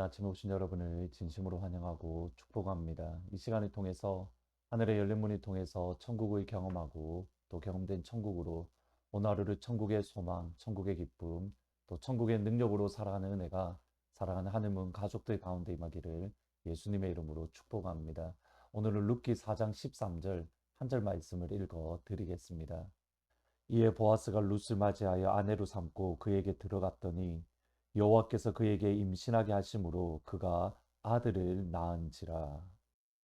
아침에 오신 여러분을 진심으로 환영하고 축복합니다. 이 시간을 통해서 하늘의 열린 문을 통해서 천국을 경험하고 또 경험된 천국으로 오늘 하루를 천국의 소망, 천국의 기쁨, 또 천국의 능력으로 살아가는 은혜가 사랑하는 하늘문 가족들 가운데 임하기를 예수님의 이름으로 축복합니다. 오늘은 룻기 4장 13절 한 절 말씀을 읽어 드리겠습니다. 이에 보아스가 룻을 맞이하여 아내로 삼고 그에게 들어갔더니 여호와께서 그에게 임신하게 하심으로 그가 아들을 낳은지라.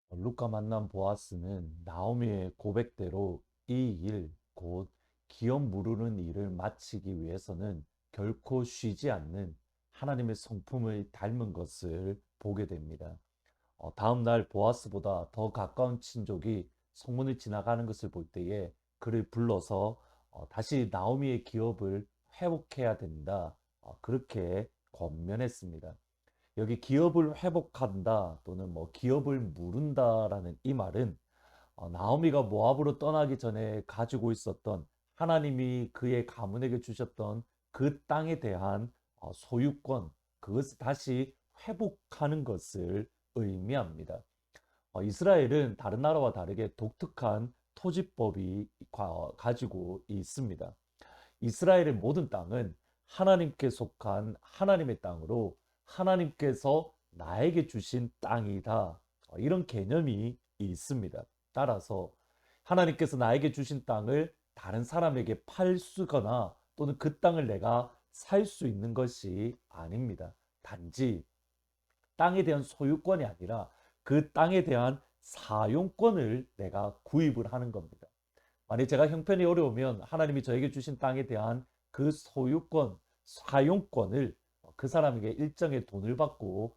룻과 만난 보아스는 나오미의 고백대로 이 일, 곧 기업 무르는 일을 마치기 위해서는 결코 쉬지 않는 하나님의 성품을 닮은 것을 보게 됩니다. 다음 날 보아스보다 더 가까운 친족이 성문을 지나가는 것을 볼 때에 그를 불러서 다시 나오미의 기업을 회복해야 된다. 그렇게 권면했습니다. 여기 기업을 회복한다 또는 뭐 기업을 무른다라는 이 말은 나오미가 모압으로 떠나기 전에 가지고 있었던 하나님이 그의 가문에게 주셨던 그 땅에 대한 소유권, 그것을 다시 회복하는 것을 의미합니다. 이스라엘은 다른 나라와 다르게 독특한 토지법이 가지고 있습니다. 이스라엘의 모든 땅은 하나님께 속한 하나님의 땅으로 하나님께서 나에게 주신 땅이다. 이런 개념이 있습니다. 따라서 하나님께서 나에게 주신 땅을 다른 사람에게 팔수거나 또는 그 땅을 내가 살 수 있는 것이 아닙니다. 단지 땅에 대한 소유권이 아니라 그 땅에 대한 사용권을 내가 구입을 하는 겁니다. 만약 제가 형편이 어려우면 하나님이 저에게 주신 땅에 대한 그 소유권, 사용권을 그 사람에게 일정의 돈을 받고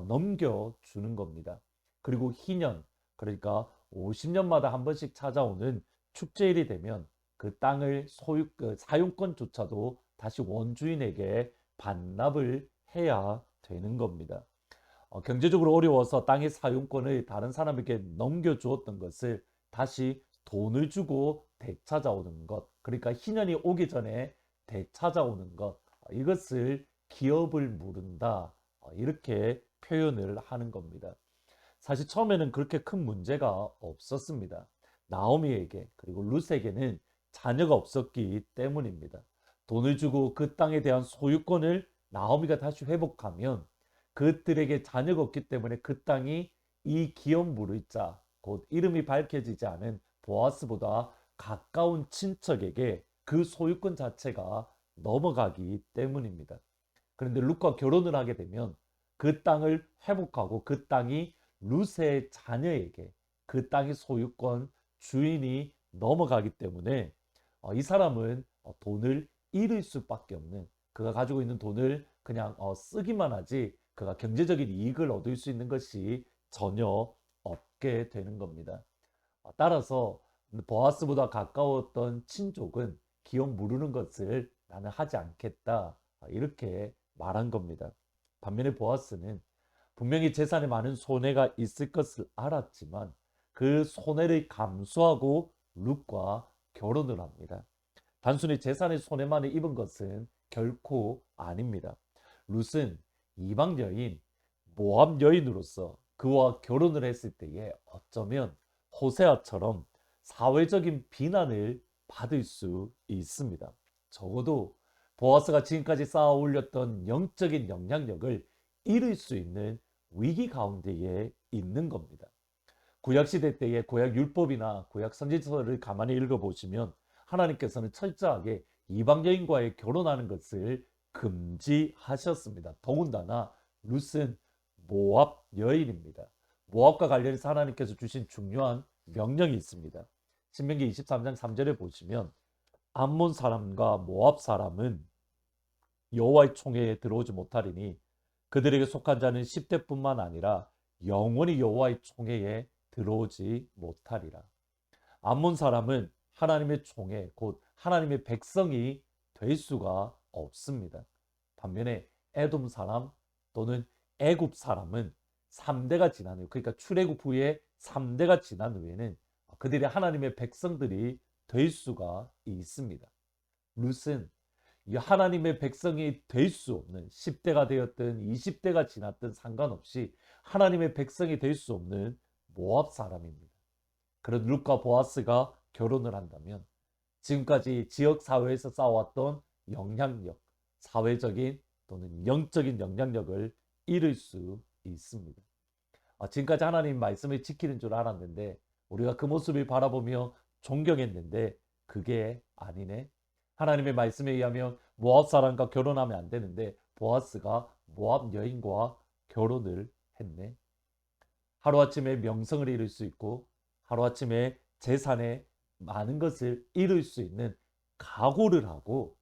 넘겨주는 겁니다. 그리고 희년, 그러니까 50년마다 한 번씩 찾아오는 축제일이 되면 그 땅을 그 사용권조차도 다시 원주인에게 반납을 해야 되는 겁니다. 경제적으로 어려워서 땅의 사용권을 다른 사람에게 넘겨주었던 것을 다시 돈을 주고 되찾아오는 것, 그러니까 희년이 오기 전에 되찾아오는 것, 이것을 기업을 무른다, 이렇게 표현을 하는 겁니다. 사실 처음에는 그렇게 큰 문제가 없었습니다. 나오미에게 그리고 룻에게는 자녀가 없었기 때문입니다. 돈을 주고 그 땅에 대한 소유권을 나오미가 다시 회복하면 그들에게 자녀가 없기 때문에 그 땅이 이 기업 무르자 곧 이름이 밝혀지지 않은 보아스보다 가까운 친척에게 그 소유권 자체가 넘어가기 때문입니다. 그런데 룻과 결혼을 하게 되면 그 땅을 회복하고 그 땅이 룻의 자녀에게 그 땅의 소유권 주인이 넘어가기 때문에 이 사람은 돈을 잃을 수밖에 없는, 그가 가지고 있는 돈을 그냥 쓰기만 하지 그가 경제적인 이익을 얻을 수 있는 것이 전혀 없게 되는 겁니다. 따라서 보아스보다 가까웠던 친족은 기업 무르는 것을 나는 하지 않겠다, 이렇게 말한 겁니다. 반면에 보아스는 분명히 재산에 많은 손해가 있을 것을 알았지만 그 손해를 감수하고 룻과 결혼을 합니다. 단순히 재산의 손해만을 입은 것은 결코 아닙니다. 룻은 이방 여인, 모압 여인으로서 그와 결혼을 했을 때에 어쩌면 호세아처럼 사회적인 비난을 받을 수 있습니다. 적어도 보아스가 지금까지 쌓아 올렸던 영적인 영향력을 잃을 수 있는 위기 가운데에 있는 겁니다. 구약시대 때의 구약 율법이나 구약 선지서를 가만히 읽어보시면 하나님께서는 철저하게 이방 여인과의 결혼하는 것을 금지하셨습니다. 더군다나 룻은 모압 여인입니다. 모압과 관련해서 하나님께서 주신 중요한 명령이 있습니다. 신명기 23장 3절에 보시면 암몬 사람과 모압 사람은 여호와의 총회에 들어오지 못하리니 그들에게 속한 자는 10대뿐만 아니라 영원히 여호와의 총회에 들어오지 못하리라. 암몬 사람은 하나님의 총회, 곧 하나님의 백성이 될 수가 없습니다. 반면에 에돔 사람 또는 애굽 사람은 3대가 지난 후, 그러니까 출애굽 후에 3대가 지난 후에는 그들이 하나님의 백성들이 될 수가 있습니다. 룻은 하나님의 백성이 될 수 없는 10대가 되었든 20대가 지났든 상관없이 하나님의 백성이 될 수 없는 모압 사람입니다. 그런 룻과 보아스가 결혼을 한다면 지금까지 지역 사회에서 쌓아왔던 영향력, 사회적인 또는 영적인 영향력을 잃을 수 있습니다. 지금까지 하나님 말씀을 지키는 줄 알았는데 우리가 그 모습을 바라보며 존경했는데 그게 아니네. 하나님의 말씀에 의하면 모압 사람과 결혼하면 안 되는데 보아스가 모압 여인과 결혼을 했네. 하루아침에 명성을 잃을 수 있고 하루아침에 재산에 많은 것을 잃을 수 있는 각오를 하고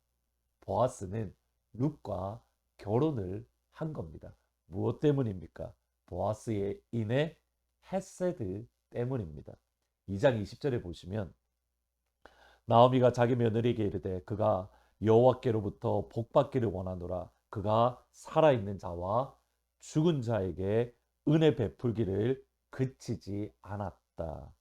보아스는 룻과 결혼을 한 겁니다. 무엇 때문입니까? 보아스의 인해 헤세드 때문입니다. 2장 20절에 보시면 나오미가 자기 며느리에게 이르되 그가 여호와께로부터 복받기를 원하노라. 그가 살아있는 자와 죽은 자에게 은혜 베풀기를 그치지 않았다.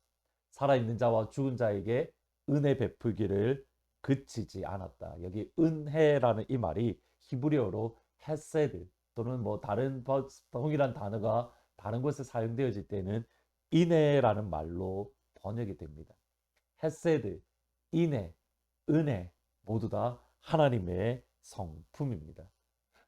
살아있는 자와 죽은 자에게 은혜 베풀기를 그치지 않았다. 여기 은혜라는 이 말이 히브리어로 헤세드 또는 뭐 다른 동일한 단어가 다른 곳에 사용되어질 때는 인애라는 말로 번역이 됩니다. 헤세드, 인애, 은혜 모두 다 하나님의 성품입니다.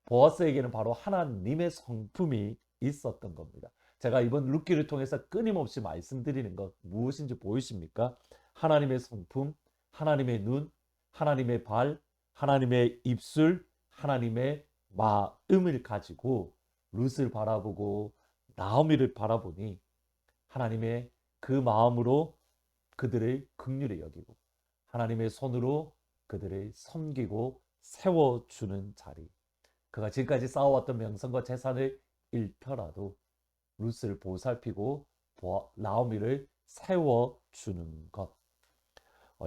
보아스에게는 바로 하나님의 성품이 있었던 겁니다. 제가 이번 룻기를 통해서 끊임없이 말씀드리는 것 무엇인지 보이십니까? 하나님의 성품, 하나님의 눈, 하나님의 발, 하나님의 입술, 하나님의 마음을 가지고 룻을 바라보고 나오미를 바라보니 하나님의 그 마음으로 그들을 긍휼히 여기고 하나님의 손으로 그들을 섬기고 세워주는 자리. 그가 지금까지 쌓아왔던 명성과 재산을 잃더라도 룻을 보살피고 나오미를 세워주는 것.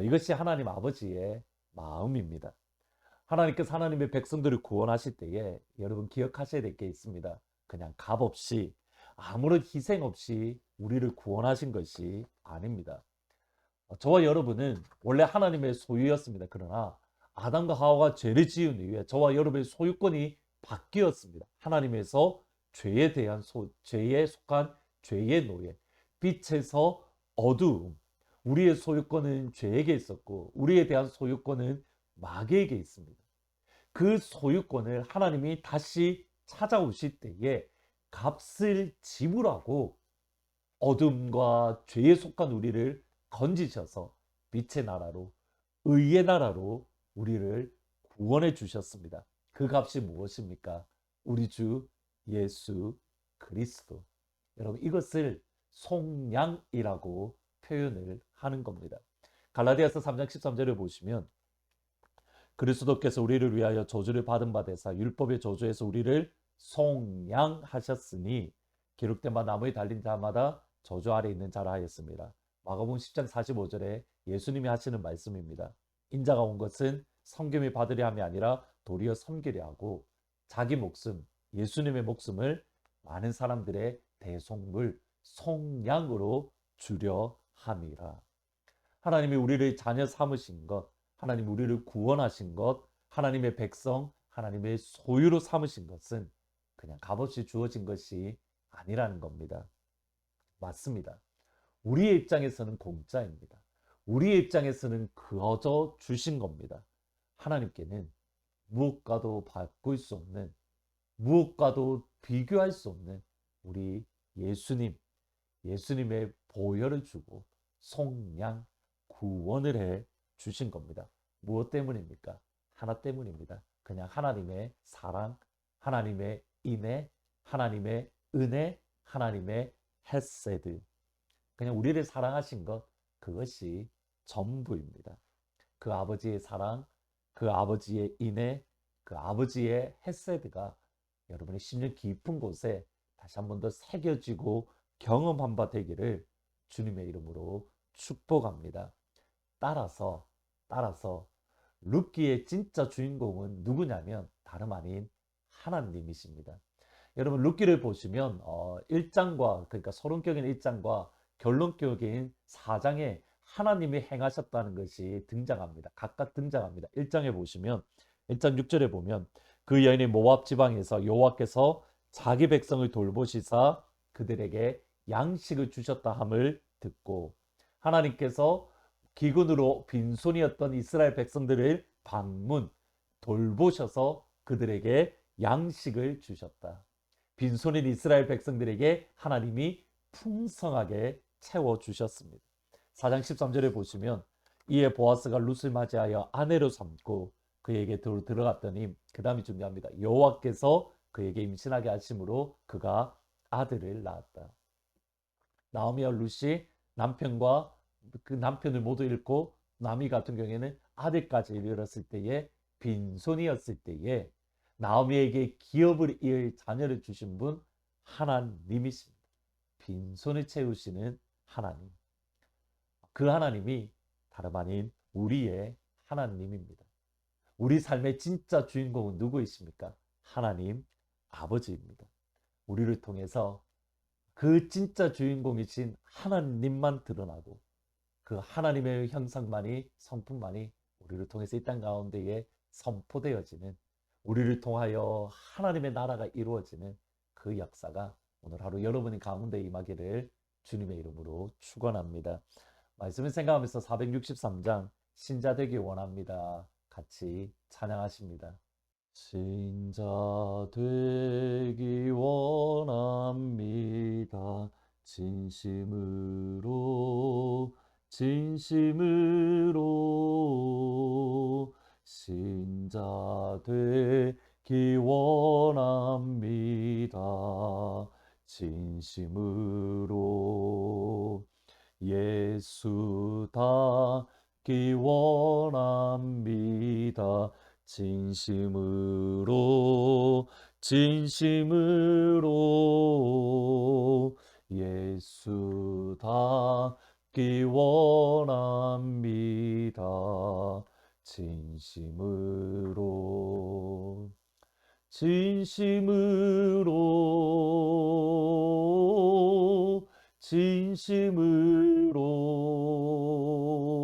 이것이 하나님 아버지의 마음입니다. 하나님께서 하나님의 백성들을 구원하실 때에 여러분 기억하셔야 될 게 있습니다. 그냥 값없이 아무런 희생 없이 우리를 구원하신 것이 아닙니다. 저와 여러분은 원래 하나님의 소유였습니다. 그러나 아담과 하와가 죄를 지은 이후에 저와 여러분의 소유권이 바뀌었습니다. 하나님에서 죄에 속한 죄의 노예, 빛에서 어두움. 우리의 소유권은 죄에게 있었고 우리에 대한 소유권은 마귀에게 있습니다. 그 소유권을 하나님이 다시 찾아오실 때에 값을 지불하고 어둠과 죄에 속한 우리를 건지셔서 빛의 나라로 의의 나라로 우리를 구원해 주셨습니다. 그 값이 무엇입니까? 우리 주 예수 그리스도. 여러분 이것을 속량이라고 표현을 하는 겁니다. 갈라디아서 3장 13절을 보시면 그리스도께서 우리를 위하여 저주를 받은 바 되사 율법의 저주에서 우리를 속량하셨으니 기록된 바 나무에 달린 자마다 저주 아래 있는 자라 하였습니다. 마가복음 10장 45절에 예수님이 하시는 말씀입니다. 인자가 온 것은 섬김을 받으려 함이 아니라 도리어 섬기려 하고 자기 목숨, 예수님의 목숨을 많은 사람들의 대속물, 속량으로 주려 함이라. 하나님이 우리를 자녀 삼으신 것, 하나님 우리를 구원하신 것, 하나님의 백성, 하나님의 소유로 삼으신 것은 그냥 값없이 주어진 것이 아니라는 겁니다. 맞습니다. 우리의 입장에서는 공짜입니다. 우리의 입장에서는 그어져 주신 겁니다. 하나님께는 무엇과도 바꿀 수 없는, 무엇과도 비교할 수 없는 우리 예수님의 보혈을 주고 속량, 구원을 해 주신 겁니다. 무엇 때문입니까? 하나 때문입니다. 그냥 하나님의 사랑, 하나님의 인애, 하나님의 은혜, 하나님의 헤세드. 그냥 우리를 사랑하신 것, 그것이 전부입니다. 그 아버지의 사랑, 그 아버지의 인애, 그 아버지의 헤세드가 여러분의 심령 깊은 곳에 다시 한 번 더 새겨지고 경험한 바 되기를 주님의 이름으로 축복합니다. 따라서 룻기의 진짜 주인공은 누구냐면 다름 아닌 하나님이십니다. 여러분 룻기를 보시면 1장과 그러니까 서론격인 1장과 결론격인 4장에 하나님이 행하셨다는 것이 등장합니다. 각각 등장합니다. 1장에 보시면 1장 6절에 보면 그 여인이 모압 지방에서 여호와께서 자기 백성을 돌보시사 그들에게 양식을 주셨다 함을 듣고 하나님께서 기근으로 빈손이었던 이스라엘 백성들을 방문 돌보셔서 그들에게 양식을 주셨다. 빈손인 이스라엘 백성들에게 하나님이 풍성하게 채워주셨습니다. 4장 13절에 보시면 이에 보아스가 룻을 맞이하여 아내로 삼고 그에게 들어갔더니 그 다음이 중요합니다. 여호와께서 그에게 임신하게 하심으로 그가 아들을 낳았다. 나오미와 룻이 남편과 그 남편을 모두 잃고 나오미 같은 경우에는 아들까지 잃었을 때에 빈손이었을 때에 나오미에게 기업을 이을 자녀를 주신 분 하나님이십니다. 빈손을 채우시는 하나님. 그 하나님이 다름 아닌 우리의 하나님입니다. 우리 삶의 진짜 주인공은 누구이십니까? 하나님 아버지입니다. 우리를 통해서 그 진짜 주인공이신 하나님만 드러나고 그 하나님의 형상만이 성품만이 우리를 통해서 이 땅 가운데에 선포되어지는 우리를 통하여 하나님의 나라가 이루어지는 그 역사가 오늘 하루 여러분의 가운데 임하기를 주님의 이름으로 축원합니다. 말씀을 생각하면서 463장 신자 되기 원합니다. 같이 찬양하십니다. 신자 되기 원합니다. 진심으로 신자 되기 원합니다. 진심으로 예수 닮기 원합니다. 진심으로 예수 닮기 원합니다.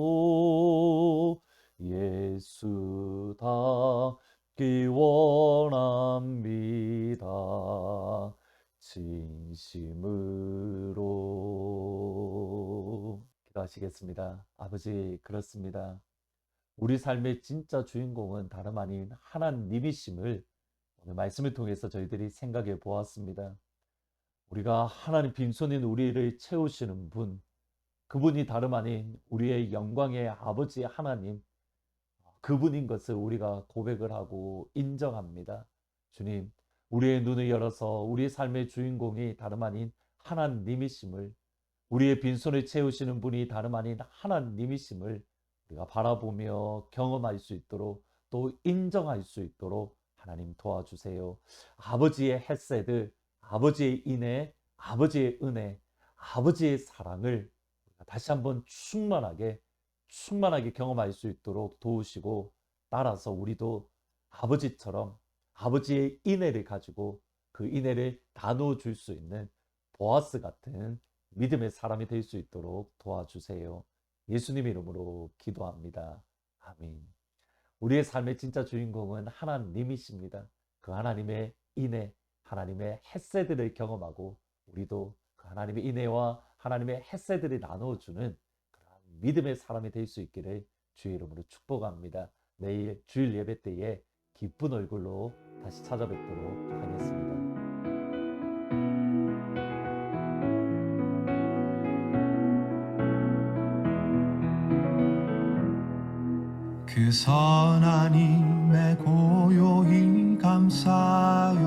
진심으로 예수 닮기 원합니다. 진심으로 기도하시겠습니다. 아버지, 그렇습니다. 우리 삶의 진짜 주인공은 다름 아닌 하나님이심을 오늘 말씀을 통해서 저희들이 생각해 보았습니다. 우리가 하나님 빈손인 우리를 채우시는 분, 그분이 다름 아닌 우리의 영광의 아버지 하나님, 그분인 것을 우리가 고백을 하고 인정합니다. 주님, 우리의 눈을 열어서 우리의 삶의 주인공이 다름 아닌 하나님이심을, 우리의 빈손을 채우시는 분이 다름 아닌 하나님이심을 우리가 바라보며 경험할 수 있도록 또 인정할 수 있도록 하나님 도와주세요. 아버지의 헤세드, 아버지의 인애, 아버지의 은혜, 아버지의 사랑을 다시 한번 충만하게 경험할 수 있도록 도우시고 따라서 우리도 아버지처럼 아버지의 인애를 가지고 그 인애를 나누어 줄 수 있는 보아스 같은 믿음의 사람이 될 수 있도록 도와주세요. 예수님 이름으로 기도합니다. 아멘. 우리의 삶의 진짜 주인공은 하나님이십니다. 그 하나님의 인애, 하나님의 헤세드를 경험하고 우리도 그 하나님의 인애와 하나님의 헤세드를 나누어주는 그런 믿음의 사람이 될 수 있기를 주의 이름으로 축복합니다. 내일 주일 예배 때에 기쁜 얼굴로 다시 찾아뵙도록 하겠습니다. 그 선하님의 고요히 감사하여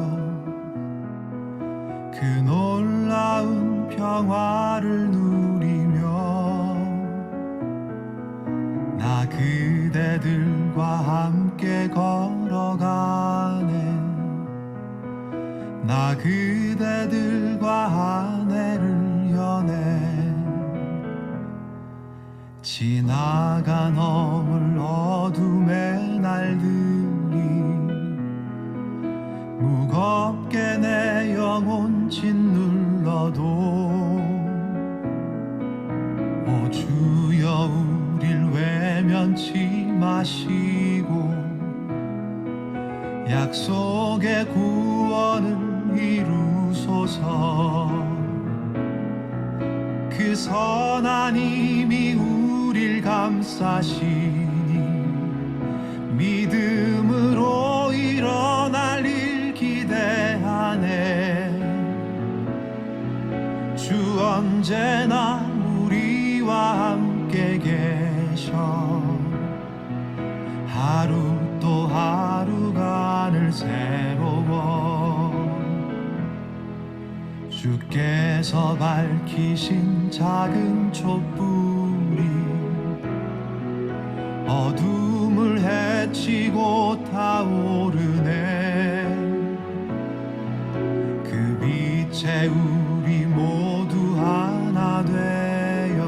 그 놀라운 평화를 누리며 나 그대들과 함께 걸어가네. 나 그대들과 아내를 여네. 지나가 넘을 어둠의 날들이 무겁게 내 영혼 짓눌러도 오 주여 우릴 외면치 마시고 약속의 구원을 이루소서. 그 선한 힘이 우릴 감싸시니 믿음으로 일어날 일 기대하네. 주 언제나 우리와 함께 계셔. 하루 또 하루가 늘 새로워. 주께서 밝히신 작은 촛불이 어둠을 헤치고 타오르네. 그 빛에 우리 모두 하나 되어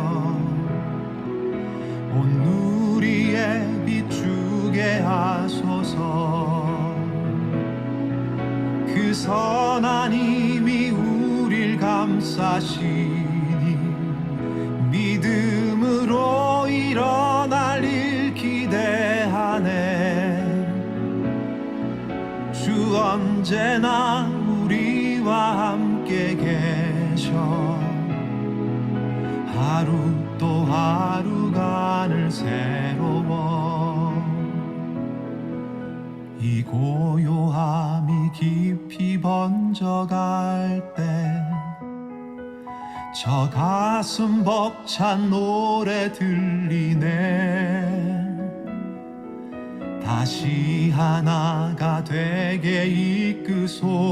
온 누리에 비추게 하소서. 그 선한 힘이 우릴 감싸시니 믿음으로 일어날 일 기대하네. 주 언제나 우리와 함께 계셔. 하루 또 하루가 늘 새로워. 이 고요함이 깊이 번져갈 때 저 가슴 벅찬 노래 들리네. 다시 하나가 되게 이끄소서.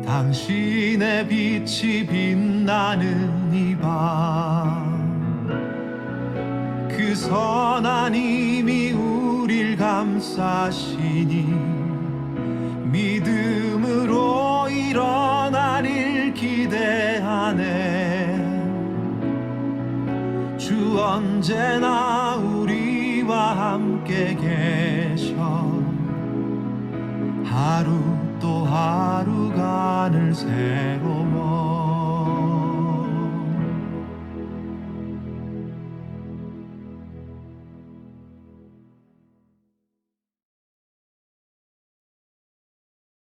당신의 빛이 빛나는 이 밤. 그 선한 힘이 우릴 감싸시니 믿음으로 일어날 일 기대하네. 주 언제나 우리와 함께 계셔. 하루 또 하루가 늘 새로워.